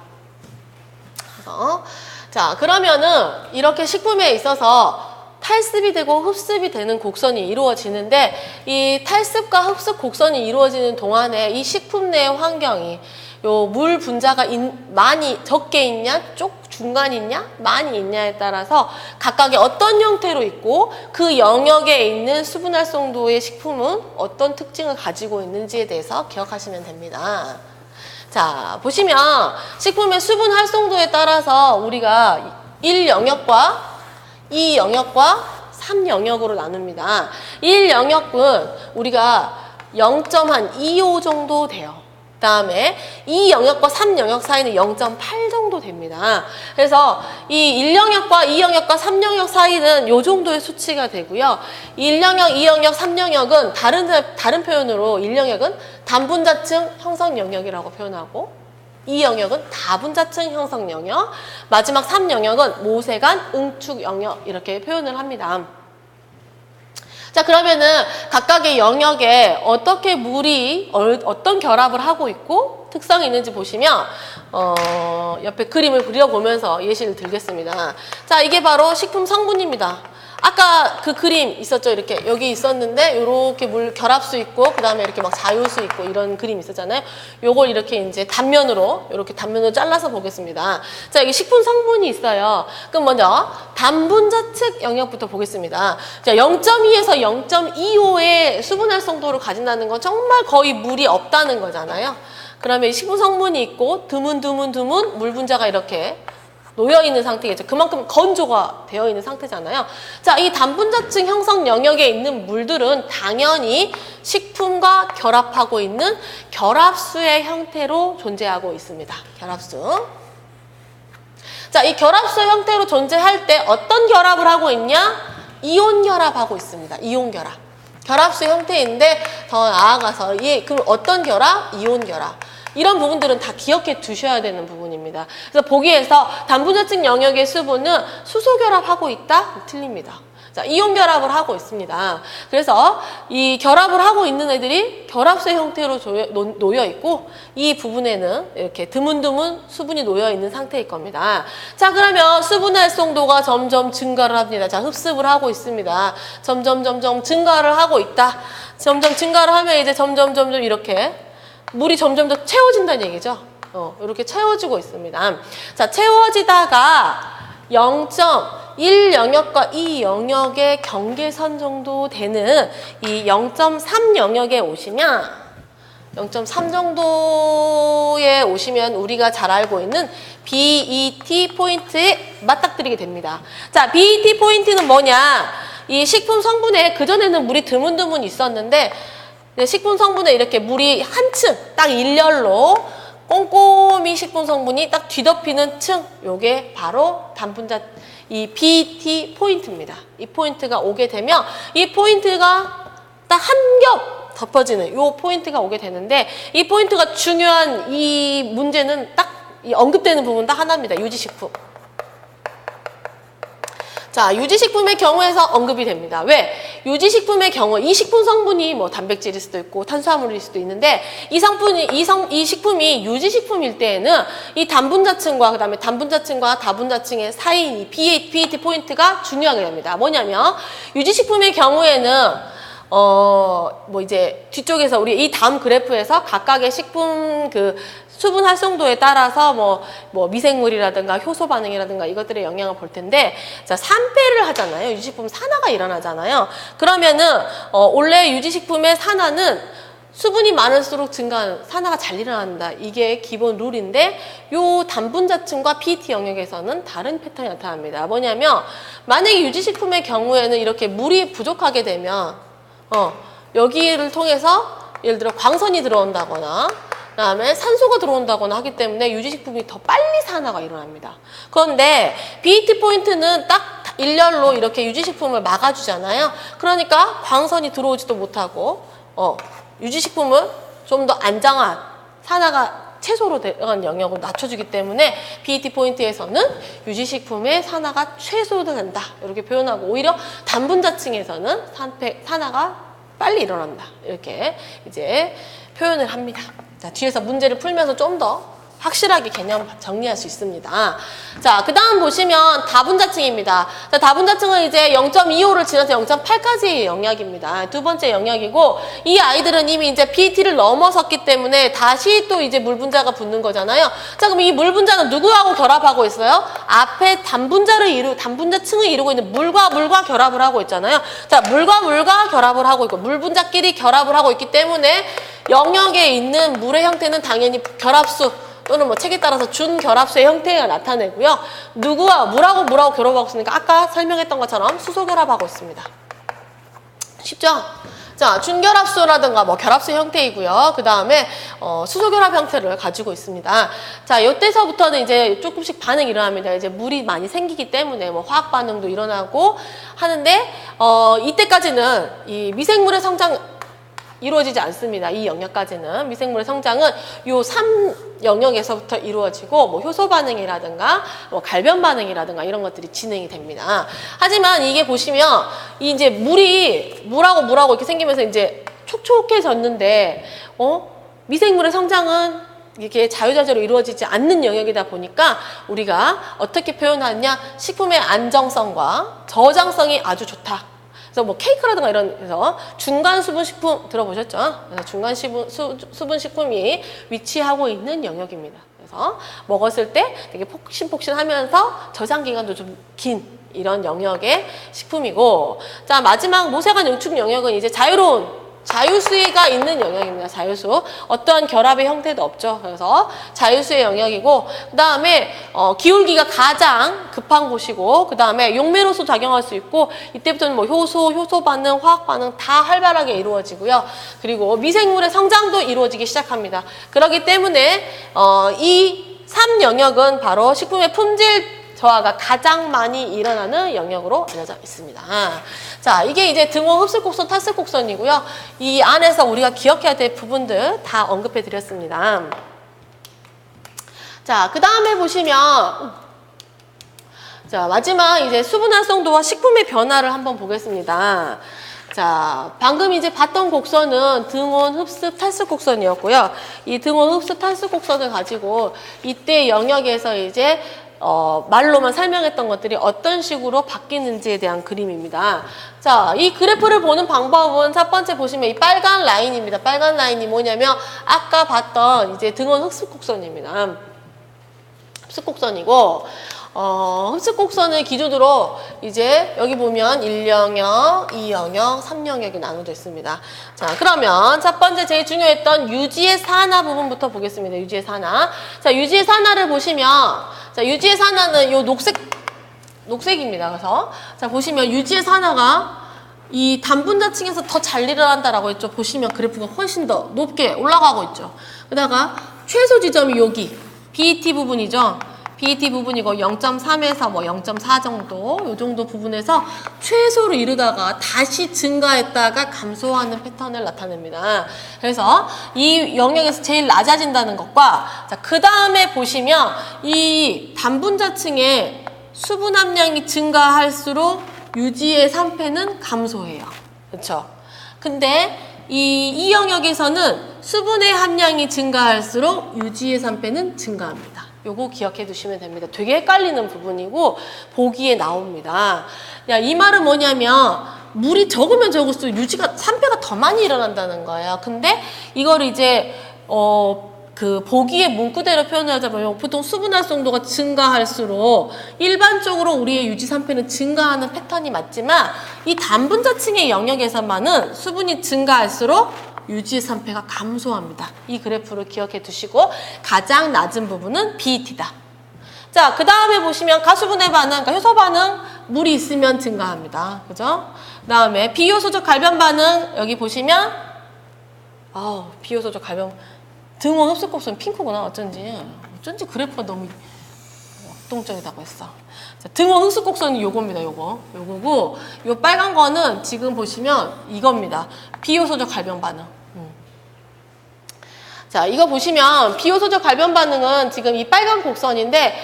Speaker 1: 그래서 자, 그러면은 이렇게 식품에 있어서 탈습이 되고 흡습이 되는 곡선이 이루어지는데, 이 탈습과 흡습 곡선이 이루어지는 동안에 이 식품 내의 환경이 요 물 분자가 많이 적게 있냐, 중간 있냐, 많이 있냐에 따라서 각각의 어떤 형태로 있고 그 영역에 있는 수분 활성도의 식품은 어떤 특징을 가지고 있는지에 대해서 기억하시면 됩니다. 자, 보시면 식품의 수분 활성도에 따라서 우리가 1영역과 2영역과 3영역으로 나눕니다. 1영역은 우리가 0.25 정도 돼요. 그 다음에 2영역과 3영역 사이는 0.8 정도 됩니다. 그래서 이 1영역과 2영역과 3영역 사이는 이 정도의 수치가 되고요. 1영역, 2영역, 3영역은 다른 표현으로 1영역은 단분자층 형성 영역이라고 표현하고 2영역은 다분자층 형성 영역, 마지막 3영역은 모세관 응축 영역 이렇게 표현을 합니다. 자, 그러면은 각각의 영역에 어떻게 물이 어떤 결합을 하고 있고 특성이 있는지 보시면 옆에 그림을 그려보면서 예시를 들겠습니다. 자, 이게 바로 식품 성분입니다. 아까 그 그림 있었죠? 이렇게 여기 있었는데 이렇게 물 결합수 있고 그 다음에 이렇게 막 자유수 있고 이런 그림 있었잖아요. 요걸 이렇게 이제 단면으로 이렇게 단면으로 잘라서 보겠습니다. 자, 여기 식품 성분이 있어요. 그럼 먼저 단분자 측 영역부터 보겠습니다. 자, 0.2에서 0.25의 수분 활성도를 가진다는 건 정말 거의 물이 없다는 거잖아요. 그러면 식품 성분이 있고 드문 물 분자가 이렇게 놓여 있는 상태겠죠. 그만큼 건조가 되어 있는 상태잖아요. 자, 이 단분자층 형성 영역에 있는 물들은 당연히 식품과 결합하고 있는 결합수의 형태로 존재하고 있습니다. 결합수. 자, 이 결합수 형태로 존재할 때 어떤 결합을 하고 있냐? 이온 결합하고 있습니다. 이온 결합. 결합수 형태인데 더 나아가서 그럼 어떤 결합? 이온 결합. 이런 부분들은 다 기억해 두셔야 되는 부분입니다. 그래서 보기에서 단분자층 영역의 수분은 수소 결합하고 있다? 틀립니다. 자, 이온 결합을 하고 있습니다. 그래서 이 결합을 하고 있는 애들이 결합수의 형태로 놓여 있고 이 부분에는 이렇게 드문드문 수분이 놓여 있는 상태일 겁니다. 자, 그러면 수분 활성도가 점점 증가를 합니다. 자, 흡습을 하고 있습니다. 점점 증가를 하고 있다. 점점 증가를 하면 이제 점점 이렇게 물이 점점 더 채워진다는 얘기죠. 이렇게 채워지고 있습니다. 자, 채워지다가 0.1 영역과 2 영역의 경계선 정도 되는 이 0.3 영역에 오시면 0.3 정도에 오시면 우리가 잘 알고 있는 BET 포인트에 맞닥뜨리게 됩니다. 자, BET 포인트는 뭐냐? 이 식품 성분에 그전에는 물이 드문드문 있었는데 식품 성분에 이렇게 물이 한층 딱 일렬로 꼼꼼히 식품 성분이 딱 뒤덮이는 층, 요게 바로 단분자 이 BET 포인트입니다. 이 포인트가 오게 되면 이 포인트가 딱 한 겹 덮어지는 요 포인트가 오게 되는데 이 포인트가 중요한 이 문제는 딱 이 언급되는 부분 딱 하나입니다. 유지식품. 자, 유지식품의 경우에서 언급이 됩니다. 왜? 유지식품의 경우 이 식품 성분이 뭐 단백질일 수도 있고 탄수화물일 수도 있는데 이 식품이 유지식품일 때에는 이 단분자층과 그다음에 단분자층과 다분자층의 사이인 이 BET 포인트가 중요하게 됩니다. 뭐냐면 유지식품의 경우에는 뭐 이제 뒤쪽에서 우리 이 다음 그래프에서 각각의 식품 그 수분 활성도에 따라서 뭐 미생물이라든가 효소 반응이라든가 이것들의 영향을 볼 텐데, 자, 산패를 하잖아요. 유지식품 산화가 일어나잖아요. 그러면은 원래 유지식품의 산화는 수분이 많을수록 산화가 잘 일어난다. 이게 기본 룰인데 요 단분자층과 BET 영역에서는 다른 패턴이 나타납니다. 뭐냐면 만약에 유지식품의 경우에는 이렇게 물이 부족하게 되면 여기를 통해서 예를 들어 광선이 들어온다거나 그다음에 산소가 들어온다거나 하기 때문에 유지식품이 더 빨리 산화가 일어납니다. 그런데 BET 포인트는 딱 일렬로 이렇게 유지식품을 막아주잖아요. 그러니까 광선이 들어오지도 못하고 유지식품은 좀 더 안정한 산화가 최소로 들어간 영역을 낮춰주기 때문에 BET 포인트에서는 유지식품의 산화가 최소된다 이렇게 표현하고, 오히려 단분자층에서는 산화가 빨리 일어난다 이렇게 이제 표현을 합니다. 자, 뒤에서 문제를 풀면서 좀 더 확실하게 개념 정리할 수 있습니다. 자, 그 다음 보시면 다분자층입니다. 자, 다분자층은 이제 0.25를 지나서 0.8까지의 영역입니다. 두 번째 영역이고, 이 아이들은 이미 이제 BET를 넘어섰기 때문에 다시 또 이제 물 분자가 붙는 거잖아요. 자, 그럼 이 물 분자는 누구하고 결합하고 있어요? 앞에 단분자층을 이루고 있는 물과 결합을 하고 있잖아요. 자, 물과 결합을 하고 있고, 물 분자끼리 결합을 하고 있기 때문에 영역에 있는 물의 형태는 당연히 결합수 또는 뭐 책에 따라서 준결합수의 형태가 나타내고요. 물하고 결합하고 있으니까 아까 설명했던 것처럼 수소 결합하고 있습니다. 쉽죠? 자, 준결합수라든가 뭐 결합수 형태이고요. 그 다음에 수소 결합 형태를 가지고 있습니다. 자, 이때서부터는 이제 조금씩 반응이 일어납니다. 이제 물이 많이 생기기 때문에 뭐 화학 반응도 일어나고 하는데 이때까지는 이 미생물의 성장 이루어지지 않습니다. 이 영역까지는. 미생물의 성장은 요 3영역에서부터 이루어지고 뭐 효소 반응이라든가 뭐 갈변 반응이라든가 이런 것들이 진행이 됩니다. 하지만 이게 보시면 이제 물하고 이렇게 생기면서 이제 촉촉해졌는데 미생물의 성장은 이게 자유자재로 이루어지지 않는 영역이다 보니까 우리가 어떻게 표현하느냐, 식품의 안정성과 저장성이 아주 좋다. 그래서 뭐 케이크라든가 이런 데서 중간 수분 식품 들어보셨죠? 그래서 중간 수분 식품이 위치하고 있는 영역입니다. 그래서 먹었을 때 되게 폭신폭신하면서 저장 기간도 좀 긴 이런 영역의 식품이고, 자, 마지막 모세관 응축 영역은 이제 자유수가 있는 영역입니다. 자유수. 어떠한 결합의 형태도 없죠. 그래서 자유수의 영역이고, 그 다음에 기울기가 가장 급한 곳이고, 그 다음에 용매로서 작용할 수 있고, 이때부터는 뭐 효소 반응, 화학 반응 다 활발하게 이루어지고요. 그리고 미생물의 성장도 이루어지기 시작합니다. 그렇기 때문에 이 3영역은 바로 식품의 품질 저하가 가장 많이 일어나는 영역으로 알려져 있습니다. 자, 이게 이제 등호 흡수곡선, 탈수곡선이고요. 이 안에서 우리가 기억해야 될 부분들 다 언급해 드렸습니다. 자, 그 다음에 보시면, 자, 마지막 이제 수분 활성도와 식품의 변화를 한번 보겠습니다. 자, 방금 이제 봤던 곡선은 등온 흡습 탈수 곡선이었고요. 이 등온 흡습 탈수 곡선을 가지고 이때 영역에서 이제 말로만 설명했던 것들이 어떤 식으로 바뀌는지에 대한 그림입니다. 자, 이 그래프를 보는 방법은 첫 번째 보시면 이 빨간 라인입니다. 빨간 라인이 뭐냐면 아까 봤던 이제 등원 흡습곡선입니다. 흡습곡선이고, 흡습곡선을 기준으로 이제 여기 보면 1영역, 2영역, 3영역이 나눠져 있습니다. 자, 그러면 첫 번째 제일 중요했던 유지의 산화 부분부터 보겠습니다. 유지의 산화. 자, 유지의 산화를 보시면, 자, 유지의 산화는 요 녹색입니다. 그래서 자, 보시면 유지의 산화가 이 단분자층에서 더 잘 일어난다라고 했죠. 보시면 그래프가 훨씬 더 높게 올라가고 있죠. 게다가 최소 지점이 여기 BET 부분이죠. BET 부분이고 0.3에서 뭐 0.4 정도, 요 정도 부분에서 최소로 이르다가 다시 증가했다가 감소하는 패턴을 나타냅니다. 그래서 이 영역에서 제일 낮아진다는 것과, 자, 그 다음에 보시면 이 단분자층의 수분 함량이 증가할수록 유지의 산패는 감소해요. 그렇죠? 근데 이 영역에서는 수분의 함량이 증가할수록 유지의 산패는 증가합니다. 요거 기억해 두시면 됩니다. 되게 헷갈리는 부분이고 보기에 나옵니다. 야, 이 말은 뭐냐면 물이 적으면 적을수록 산패가 더 많이 일어난다는 거예요. 근데 이거를 이제 그 보기에 문구대로 표현을 하자면 보통 수분 활성도가 증가할수록 일반적으로 우리의 유지 산패는 증가하는 패턴이 맞지만 이 단분자층의 영역에서만은 수분이 증가할수록 유지 산패가 감소합니다. 이 그래프를 기억해 두시고 가장 낮은 부분은 BET다. 자, 그 다음에 보시면 가수분해 반응, 그러니까 효소 반응, 물이 있으면 증가합니다. 그죠? 그 다음에 비효소적 갈변 반응, 여기 보시면 비효소적 갈변 등원 흡수곡선 핑크구나. 어쩐지 그래프가 너무 역동적이다고 했어. 자, 등원 흡수곡선이 요겁니다. 요거고 요 빨간 거는 지금 보시면 이겁니다. 비효소적 갈변 반응. 자, 이거 보시면 비효소적 갈변 반응은 지금 이 빨간 곡선인데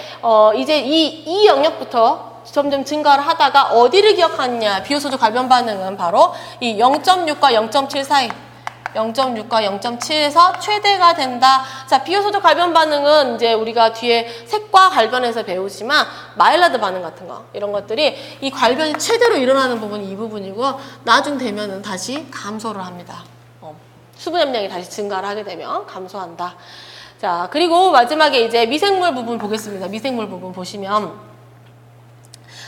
Speaker 1: 이제 이 영역부터 점점 증가를 하다가 어디를 기억하느냐. 비효소적 갈변 반응은 바로 이 0.6과 0.7 사이, 0.6과 0.7에서 최대가 된다. 자, 비효소적 갈변 반응은 이제 우리가 뒤에 색과 갈변에서 배우지만 마일라드 반응 같은 거, 이런 것들이 이 갈변이 최대로 일어나는 부분이 이 부분이고 나중 되면은 다시 감소를 합니다. 수분 함량이 다시 증가를 하게 되면 감소한다. 자, 그리고 마지막에 이제 미생물 부분 보겠습니다. 미생물 부분 보시면,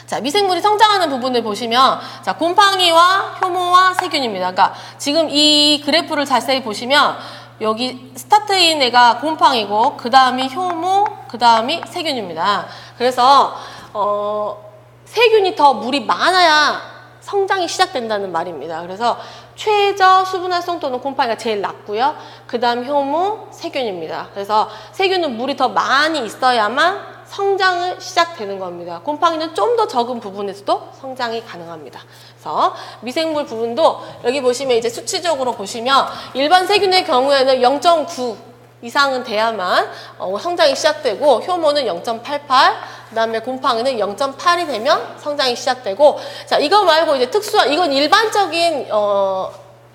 Speaker 1: 자, 미생물이 성장하는 부분을 보시면, 자, 곰팡이와 효모와 세균입니다. 그러니까 지금 이 그래프를 자세히 보시면 여기 스타트인 애가 곰팡이고 그 다음이 효모, 그 다음이 세균입니다. 그래서 세균이 더 물이 많아야 성장이 시작된다는 말입니다. 그래서 최저 수분 활성도는 곰팡이가 제일 낮고요. 그 다음 효모, 세균입니다. 그래서 세균은 물이 더 많이 있어야만 성장을 시작되는 겁니다. 곰팡이는 좀 더 적은 부분에서도 성장이 가능합니다. 그래서 미생물 부분도 여기 보시면 이제 수치적으로 보시면 일반 세균의 경우에는 0.9 이상은 돼야만 성장이 시작되고 효모는 0.88, 그 다음에 곰팡이는 0.8이 되면 성장이 시작되고, 자, 이거 말고 이제 특수한, 이건 일반적인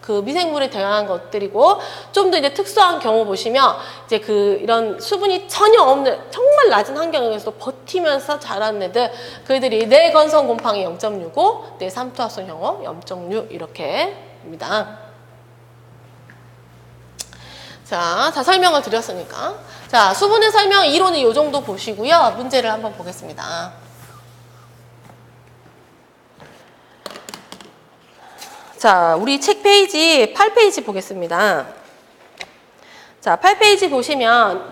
Speaker 1: 그 미생물에 대한 것들이고, 좀 더 이제 특수한 경우 보시면 이제 이런 수분이 전혀 없는 정말 낮은 환경에서 버티면서 자라는 애들, 그들이 내건성 곰팡이 0.65, 내삼투압성 효모 0.6 이렇게입니다. 자, 다 설명을 드렸으니까. 자, 수분의 설명 이론은 이 정도 보시고요. 문제를 한번 보겠습니다. 자, 우리 책 페이지 8페이지 보겠습니다. 자, 8페이지 보시면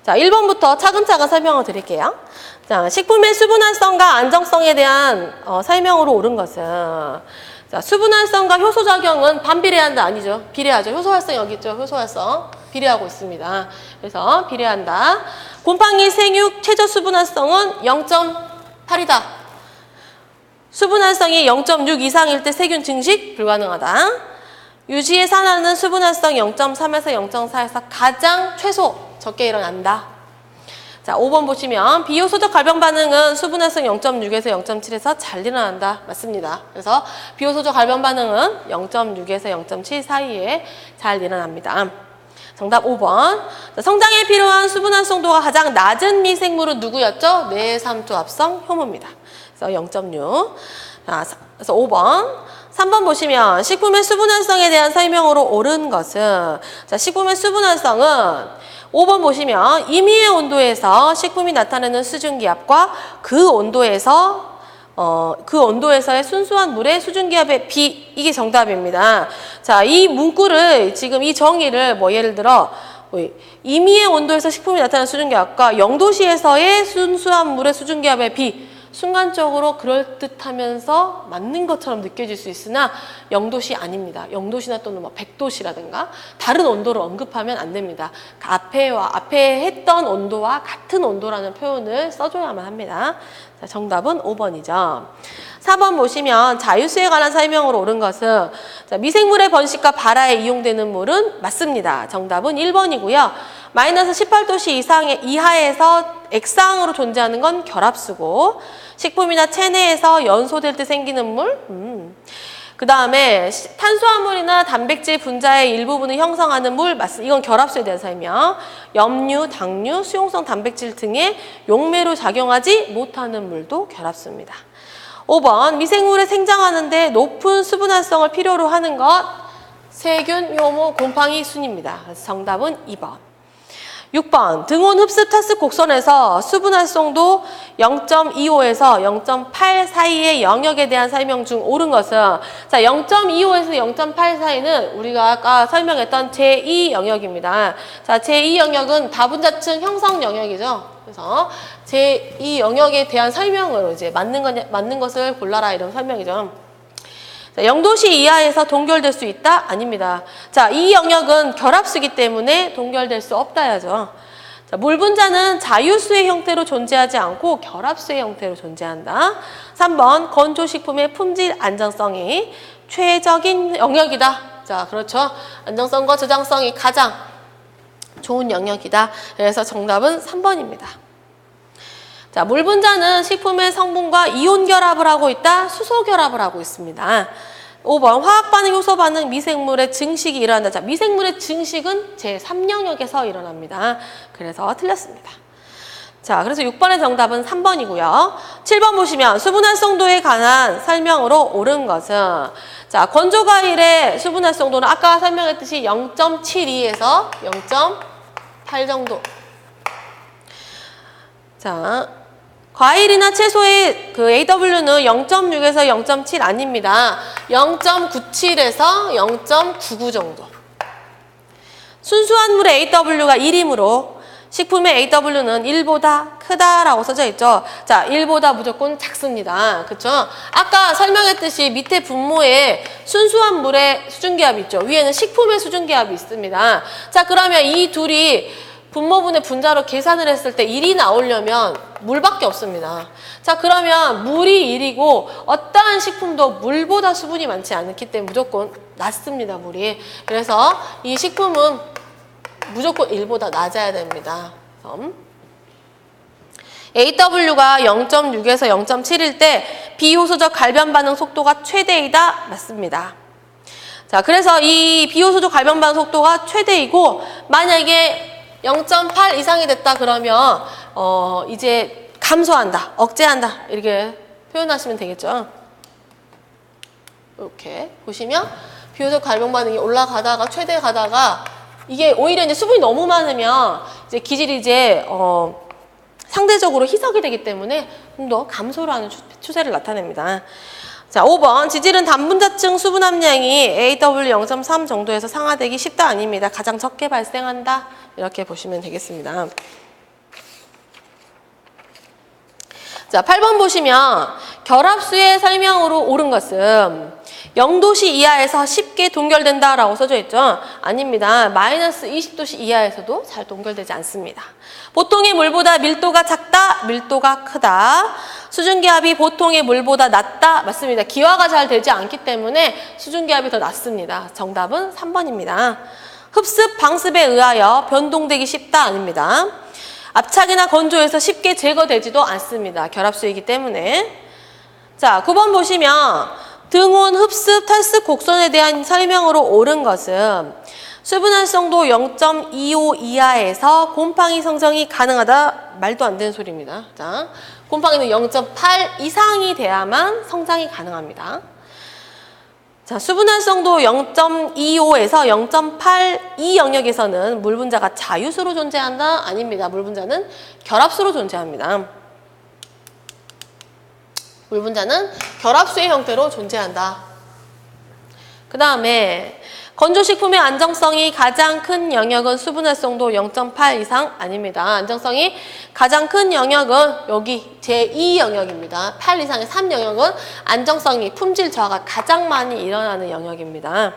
Speaker 1: 자, 1번부터 차근차근 설명을 드릴게요. 자, 식품의 수분활성과 안정성에 대한 설명으로 옳은 것은 자, 수분활성과 효소작용은 반비례한다 아니죠. 비례하죠. 효소활성 여기 있죠. 효소활성 비례하고 있습니다. 그래서 비례한다. 곰팡이 생육 최저 수분활성은 0.8이다. 수분활성이 0.6 이상일 때 세균 증식 불가능하다. 유지의 산화는 수분활성 0.3에서 0.4에서 가장 최소 적게 일어난다. 자, 5번 보시면 비효소적 갈변 반응은 수분활성 0.6에서 0.7에서 잘 일어난다. 맞습니다. 그래서 비효소적 갈변 반응은 0.6에서 0.7 사이에 잘 일어납니다. 정답 5번. 자, 성장에 필요한 수분활성도가 가장 낮은 미생물은 누구였죠? 내삼투압성 효모입니다. 그래서 0.6. 자, 그래서 5번. 3번 보시면 식품의 수분활성에 대한 설명으로 옳은 것은 자, 식품의 수분활성은 5번 보시면 임의의 온도에서 식품이 나타내는 수증기압과 그 온도에서의 순수한 물의 수증기압의 비, 이게 정답입니다. 자, 이 문구를 지금 이 정의를 뭐 예를 들어 임의의 온도에서 식품이 나타내는 수증기압과 0도씨에서의 순수한 물의 수증기압의 비, 순간적으로 그럴듯하면서 맞는 것처럼 느껴질 수 있으나 0도씨 아닙니다. 0도씨나 또는 뭐 100도씨라든가 다른 온도를 언급하면 안 됩니다. 앞에 했던 온도와 같은 온도라는 표현을 써줘야만 합니다. 자, 정답은 5번이죠. 4번 보시면 자유수에 관한 설명으로 옳은 것은 자, 미생물의 번식과 발화에 이용되는 물은 맞습니다. 정답은 1번이고요. 마이너스 18도씨 이하에서 액상으로 존재하는 건 결합수고 식품이나 체내에서 연소될 때 생기는 물 그 다음에 탄수화물이나 단백질 분자의 일부분을 형성하는 물 이건 결합수에 대한 설명. 염류, 당류, 수용성 단백질 등의 용매로 작용하지 못하는 물도 결합수입니다. 5번 미생물을 생장하는 데 높은 수분활성을 필요로 하는 것 세균, 효모, 곰팡이 순입니다. 그래서 정답은 2번. 6번 등온 흡수 타스 곡선에서 수분활성도 0.25에서 0.8 사이의 영역에 대한 설명 중 옳은 것은 자 0.25에서 0.8 사이는 우리가 아까 설명했던 제2 영역입니다. 자 제2 영역은 다분자층 형성 영역이죠. 그래서 제2 영역에 대한 설명으로 이제 맞는 것을 골라라 이런 설명이죠. 0도씨 이하에서 동결될 수 있다? 아닙니다. 자, 이 영역은 결합수이기 때문에 동결될 수 없다야죠. 자, 물 분자는 자유수의 형태로 존재하지 않고 결합수의 형태로 존재한다. 3번 건조식품의 품질 안정성이 최적인 영역이다. 자, 그렇죠. 안정성과 저장성이 가장 좋은 영역이다. 그래서 정답은 3번입니다. 자, 물 분자는 식품의 성분과 이온 결합을 하고 있다, 수소 결합을 하고 있습니다. 5번 화학 반응, 효소 반응, 미생물의 증식이 일어난다. 자, 미생물의 증식은 제3영역에서 일어납니다. 그래서 틀렸습니다. 자, 그래서 6번의 정답은 3번이고요. 7번 보시면 수분활성도에 관한 설명으로 옳은 것은 자, 건조과일의 수분활성도는 아까 설명했듯이 0.72에서 0.8 정도. 자, 과일이나 채소의 그 AW는 0.6에서 0.7 아닙니다. 0.97에서 0.99 정도. 순수한 물의 AW가 1이므로 식품의 AW는 1보다 크다라고 써져 있죠. 자, 1보다 무조건 작습니다. 그쵸? 아까 설명했듯이 밑에 분모에 순수한 물의 수증기압이 있죠. 위에는 식품의 수증기압이 있습니다. 자, 그러면 이 둘이 분모분의 분자로 계산을 했을 때 1이 나오려면 물밖에 없습니다. 자, 그러면 물이 1이고 어떠한 식품도 물보다 수분이 많지 않기 때문에 무조건 낮습니다, 물이. 그래서 이 식품은 무조건 1보다 낮아야 됩니다. AW가 0.6에서 0.7일 때 비효소적 갈변 반응 속도가 최대이다. 맞습니다. 자, 그래서 이 비효소적 갈변 반응 속도가 최대이고 만약에 0.8 이상이 됐다 그러면 이제 감소한다, 억제한다 이렇게 표현하시면 되겠죠. 이렇게 보시면 비효소적 갈변 반응이 올라가다가 최대 가다가 이게 오히려 이제 수분이 너무 많으면 이제 기질이 이제 상대적으로 희석이 되기 때문에 좀 더 감소를 하는 추세를 나타냅니다. 자, 5번. 지질은 단분자층 수분 함량이 AW 0.3 정도에서 상하되기 쉽다 아닙니다. 가장 적게 발생한다. 이렇게 보시면 되겠습니다. 자, 8번 보시면 결합수의 설명으로 옳은 것은 0도씨 이하에서 쉽게 동결된다라고 써져 있죠. 아닙니다. 마이너스 20도씨 이하에서도 잘 동결되지 않습니다. 보통의 물보다 밀도가 작다, 밀도가 크다. 수증기압이 보통의 물보다 낮다. 맞습니다. 기화가 잘 되지 않기 때문에 수증기압이 더 낮습니다. 정답은 3번입니다. 흡습, 방습에 의하여 변동되기 쉽다. 아닙니다. 압착이나 건조해서 쉽게 제거되지도 않습니다. 결합수이기 때문에. 자, 9번 보시면 등온, 흡습, 탈습 곡선에 대한 설명으로 옳은 것은 수분 활성도 0.25 이하에서 곰팡이 성장이 가능하다. 말도 안 되는 소리입니다. 자, 곰팡이는 0.8 이상이 돼야만 성장이 가능합니다. 자, 수분 활성도 0.25에서 0.8 이 영역에서는 물 분자가 자유수로 존재한다? 아닙니다. 물 분자는 결합수로 존재합니다. 물 분자는 결합수의 형태로 존재한다. 그 다음에 건조식품의 안정성이 가장 큰 영역은 수분 활성도 0.8 이상 아닙니다. 안정성이 가장 큰 영역은 여기 제2 영역입니다. 8 이상의 3 영역은 안정성이 품질 저하가 가장 많이 일어나는 영역입니다.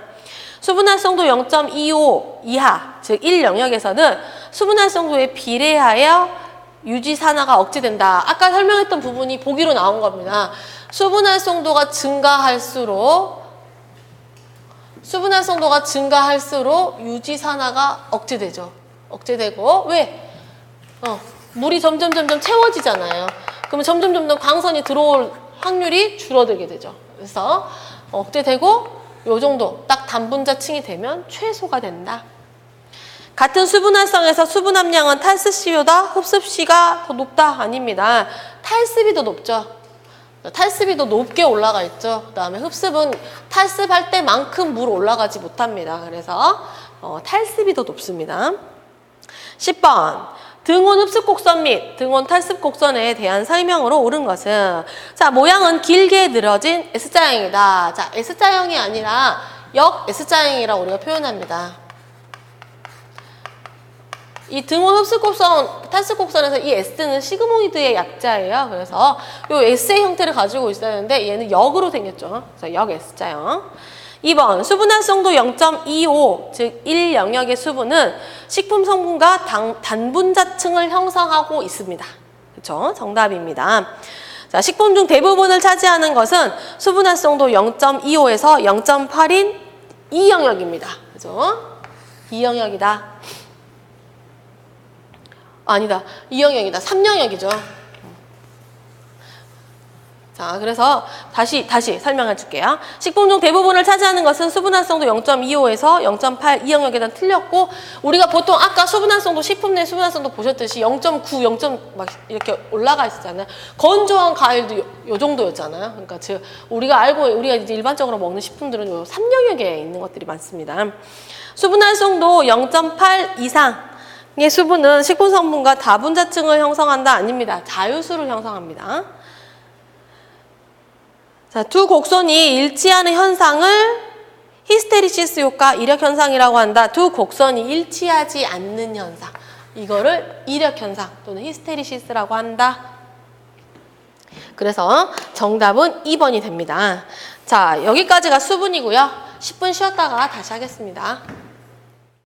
Speaker 1: 수분 활성도 0.25 이하, 즉 1 영역에서는 수분 활성도에 비례하여 유지 산화가 억제된다. 아까 설명했던 부분이 보기로 나온 겁니다. 수분 활성도가 증가할수록 유지 산화가 억제되죠. 억제되고 왜? 물이 점점 채워지잖아요. 그러면 점점 광선이 들어올 확률이 줄어들게 되죠. 그래서 억제되고 요 정도 딱 단분자층이 되면 최소가 된다. 같은 수분 활성에서 수분 함량은 탈습시보다 흡습시가 더 높다? 아닙니다. 탈습이 더 높죠. 탈습이 더 높게 올라가 있죠. 그 다음에 흡습은 탈습할 때만큼 물 올라가지 못합니다. 그래서 탈습이 더 높습니다. 10번. 등온 흡습 곡선 및 등온 탈습 곡선에 대한 설명으로 옳은 것은 자, 모양은 길게 늘어진 S자형이다. 자, S자형이 아니라 역 S자형이라고 우리가 표현합니다. 이 등온 흡습 곡선, 탈습 곡선에서 이 S는 시그모이드의 약자예요. 그래서 이 S의 형태를 가지고 있어야 하는데 얘는 역으로 생겼죠. 그래서 역 S자형. 2번, 수분 활성도 0.25, 즉 1 영역의 수분은 식품 성분과 단분자층을 형성하고 있습니다. 그렇죠? 정답입니다. 자, 식품 중 대부분을 차지하는 것은 수분 활성도 0.25에서 0.8인 이 영역입니다. 그죠? 이 영역이다. 아니다. 2영역이다. 3영역이죠. 자, 그래서 다시 설명해 줄게요. 식품 중 대부분을 차지하는 것은 수분 활성도 0.25에서 0.8 이 영역에다 틀렸고 우리가 보통 아까 수분 활성도 식품 내 수분 활성도 보셨듯이 0.9, 0. 막 이렇게 올라가 있었잖아요. 건조한 과일도 요 정도였잖아요. 그러니까 즉 우리가 이제 일반적으로 먹는 식품들은 요 3영역에 있는 것들이 많습니다. 수분 활성도 0.8 이상 의 수분은 식품 성분과 다분자층을 형성한다? 아닙니다. 자유수를 형성합니다. 자, 두 곡선이 일치하는 현상을 히스테리시스 효과, 이력 현상이라고 한다. 두 곡선이 일치하지 않는 현상. 이거를 이력 현상 또는 히스테리시스라고 한다. 그래서 정답은 2번이 됩니다. 자, 여기까지가 수분이고요. 10분 쉬었다가 다시 하겠습니다.